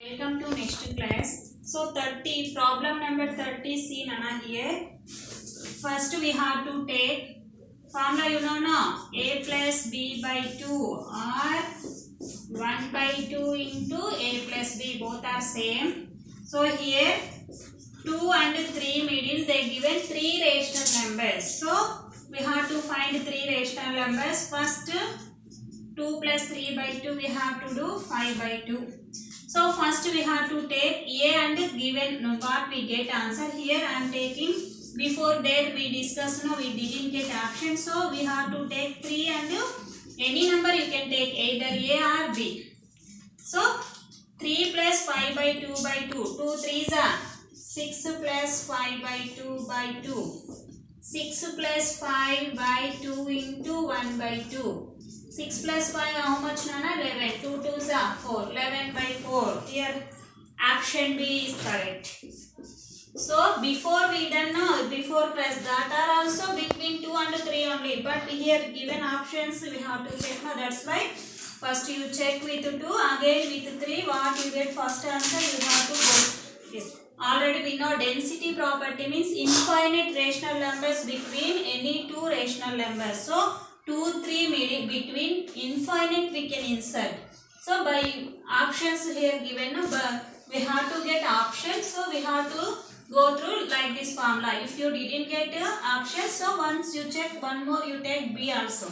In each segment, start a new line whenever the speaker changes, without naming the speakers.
Welcome to next class. So 30 problem number 30 see Nana here. First we have to take formula you know now a plus b by 2 or 1 by 2 into a plus b both are same. So here 2 and 3 middle they given 3 rational numbers. So we have to find 3 rational numbers. First 2 plus 3 by 2 we have to do 5 by 2. So first we have to take a and given what we get answer. Here I am taking, before there we discussed we didn't get option, so we have to take 3 and any number you can take either a or b. So 3 plus 5 by 2 by 2, 2 3s are 6 plus 5 by 2 by 2, 6 plus 5 by 2 into 1 by 2. 6 plus 5 how much Nana? 11. 2 2s are 4. 11 by 4. Here option B is correct. So before we done now, before press that are also between 2 and 3 only. But here given options we have to check now. That's why first you check with 2, again with 3. What you get first answer you have to go. Yes. Already we know density property means infinite rational numbers between any two rational numbers. So 2, 3 between infinite we can insert. So by options here given, we have to get options. So we have to go through like this formula. If you didn't get options, so once you check one more, you take B also.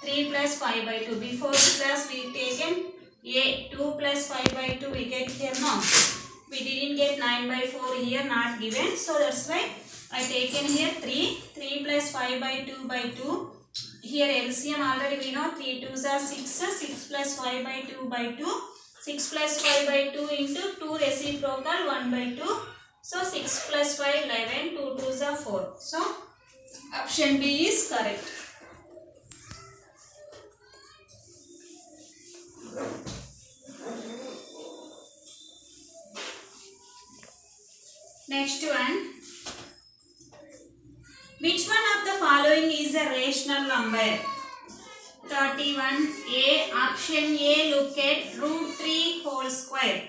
3 plus 5 by 2. Before class we taken A. 2 plus 5 by 2 we get here now. We didn't get 9 by 4 here, not given. So that's why I taken here 3. 3 plus 5 by 2 by 2. Here LCM already we know 3 2s are 6, 6 plus 5 by 2 by 2, 6 plus 5 by 2 into 2 reciprocal 1 by 2. So 6 plus 5 11, 2 2s are 4. So option B is correct. Next one. Which one of the following is a rational number? 31. A. Option A. Look at root 3 whole square.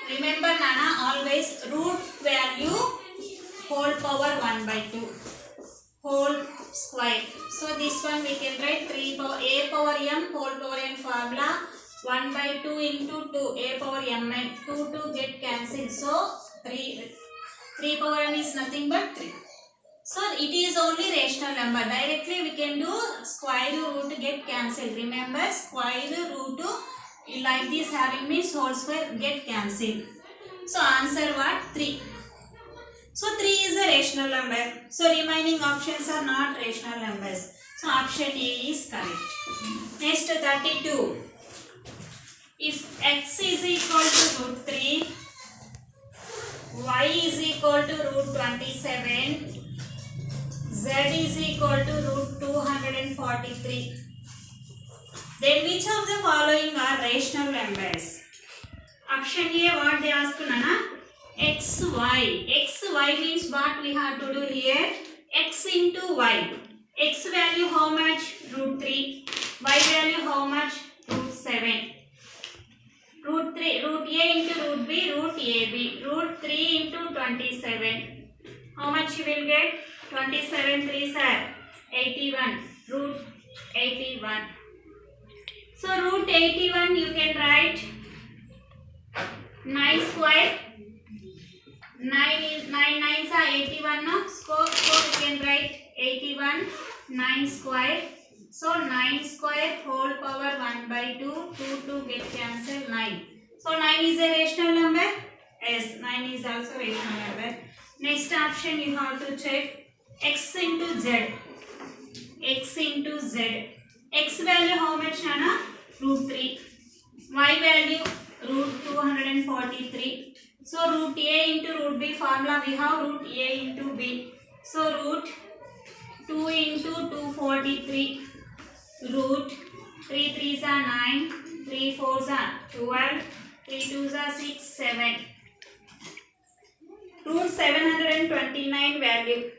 Remember Nana, always root value whole power 1 by 2 whole square. So this one we can write 3 power a power m whole power n formula 1 by 2 into 2 a power m and 2 get cancelled. So 3 power n is nothing but 3. So it is only rational number. Directly we can do square root get cancelled. Remember square root like this having means whole square get cancelled. So answer what? 3. So 3 is a rational number. So remaining options are not rational numbers. So option A is correct. Next 32. If x is equal to root 3, y is equal to root 27, z is equal to root 243. Then which of the following are rational numbers? Option A, what they ask Nana? X, y. X, y means what we have to do here? X into y. X value how much? Root 3. Y value how much? Root 7. Root 3, root A into root B, root AB. Root 3 into 27. How much you will get? 27 3s are 81. Root 81. So root 81 you can write 9 square. 9 9s are 81 now. So we can write 81 9 square. So 9 square whole power 1 by 2. 2 get cancelled 9. So 9 is a rational number. Yes, 9 is also rational number. Next option you have to check x into z. X into z. X value how much Nana? Root 3. Y value root 243. So root A into root B formula we have root A into B. So root 2 into 243. Root 3 3s are 9. 3 4s are 12. 3 2s are 6 7. Root 729 value.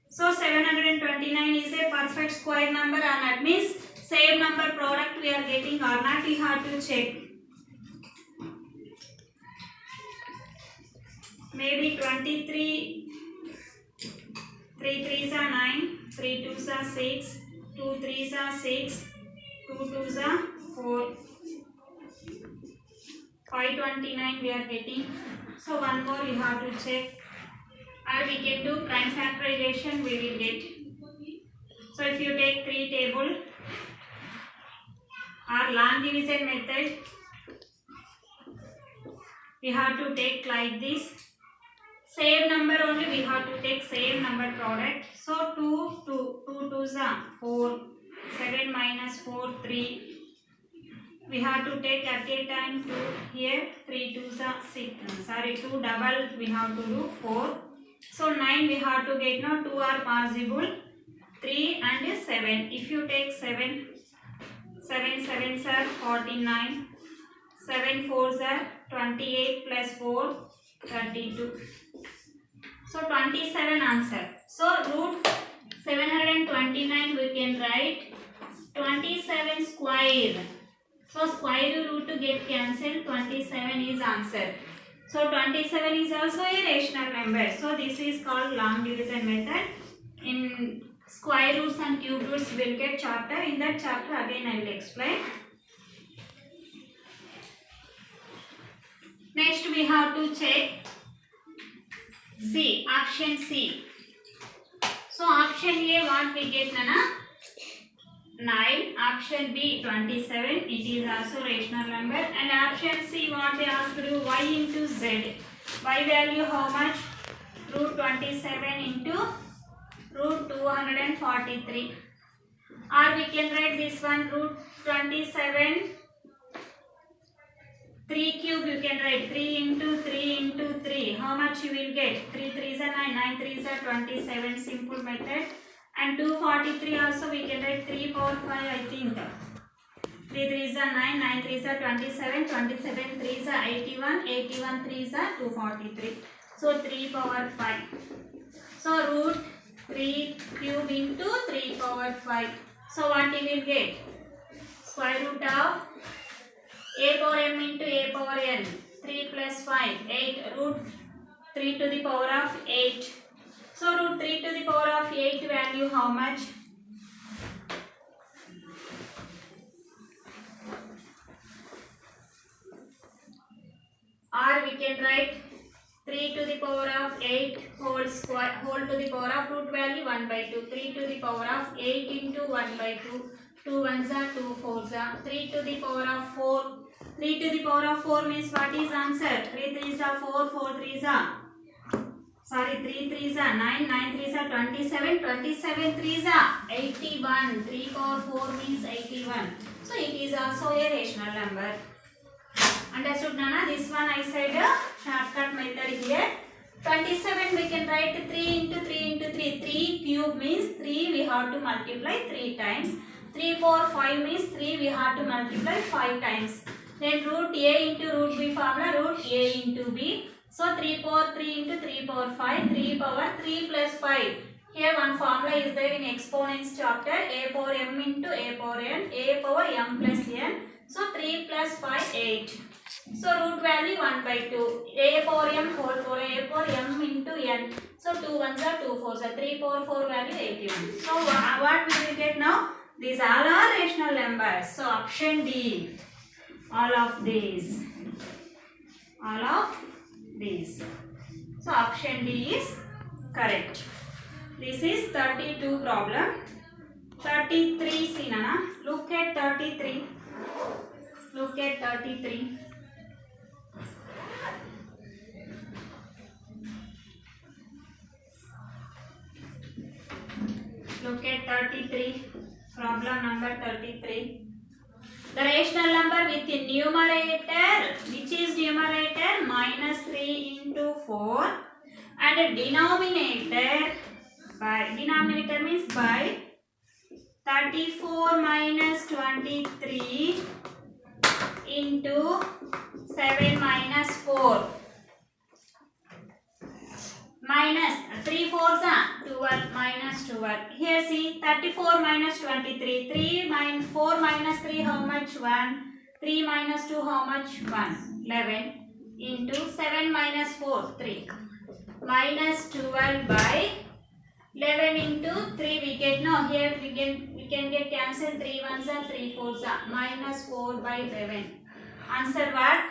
So 729 is a perfect square number and that means same number product we are getting or not, you have to check. maybe 23, 3 3s are 9, 3 2s are 6, 2 3s are 6, 2 2s are 4, 529 we are getting. So one more we have to check, or we can do prime factorization, we will get. So if you take 3 table or long division method, we have to take like this. Same number only we have to take same number product. So 2 2 2 2s are 4, 7 minus 4 3. We have to take at a time 2 here, 3 2s are 6. Sorry, 2 double we have to do 4. So 9 we have to get now, 2 are possible, 3 and 7. If you take 7, 7 7s are 49, 7 4s are 28 plus 4, 32. So 27 answer. So root 729 we can write 27 square. So square root to get cancelled, 27 is answer. So 27 is also a rational number. So this is called long division method. In square roots and cube roots we will get chapter. In that chapter again I will explain. Next we have to check C, option C. So option A what we get, Nana? 9. Option B 27. It is also rational number. And option C what they asked you, y into z. Y value how much? Root 27 into root 243. Or we can write this one, root 27 3 cube you can write, 3 into 3 into 3. How much you will get? 3 3s are 9, 9 3s are 27. Simple method. And 243 also we can write 3 power 5 I think. 3 3s are 9, 9 3s are 27, 27 3s are 81, 81 3s are 243. So 3 power 5. So root 3 cube into 3 power 5. So what you will get? Square root of a power m into a power n. 3 plus 5, 8. Root 3 to the power of 8. So root 3 to the power of 8 value how much? Or we can write 3 to the power of 8 whole square, whole to the power of root value 1 by 2. 3 to the power of 8 into 1 by 2. 2 ones are 2 fours are. 3 to the power of 4. 3 to the power of 4 means what is answer? 3 3s are 4, 4 3s are. Sorry, 3 3s are 9, 9 3s are 27, 27 3s are 81. 3 power 4 means 81. So it is also a rational number. Understood, Nana? This one I said shortcut method here. 27 we can write 3 into 3 into 3. 3 cube means 3 we have to multiply 3 times. 3 power 5 means 3 we have to multiply 5 times. Then root a into root b formula, root a into b. So 3 power 3 into 3 power 5, 3 power 3 plus 5. Here one formula is there in exponents chapter, a power m into a power n, a power m plus n. So 3 plus 5, 8. So root value 1 by 2, a power m whole power, a power m into n. So 2 ones are 2 fours are, 3 power 4 value 81. So what we will get now? These all are rational numbers. So option D, all of these. All of these. So option D is correct. This is 32 problem. 33 see, Nana. Look at 33. Look at 33. Look at 33. Problem number 33. The rational number with the numerator, which is numerator, minus 3 into 4, and denominator, by denominator means by 34 minus 23 into 7 minus 4. Minus 3 fours are 12 minus 12. Here see 34 minus 23. 3 minus 4 minus 3 how much? 1. 3 minus 2 how much? 1. 11. into 7 minus 4, 3. Minus 12 by 11 into 3 we get, no, here we can get cancel, 3 ones are 3 fours are, minus 4 by 11. Answer what?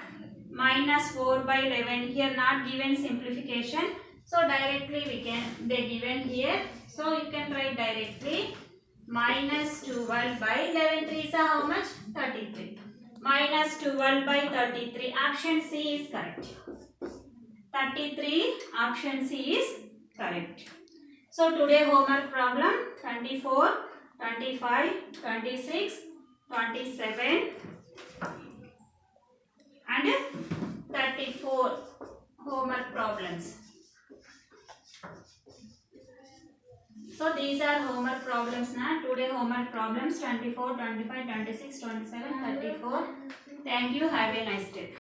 Minus 4 by 11. Here not given simplification. So directly we can, they given here. So you can write directly minus 12 by 11 3s are how much? 33. Minus 12 by 33. Option C is correct. 33. Option C is correct. So today homework problem 24, 25, 26, 27 and 34 homework problems. So these are homework problems now. Today homework problems 24, 25, 26, 27, 34. Thank you. Have a nice day.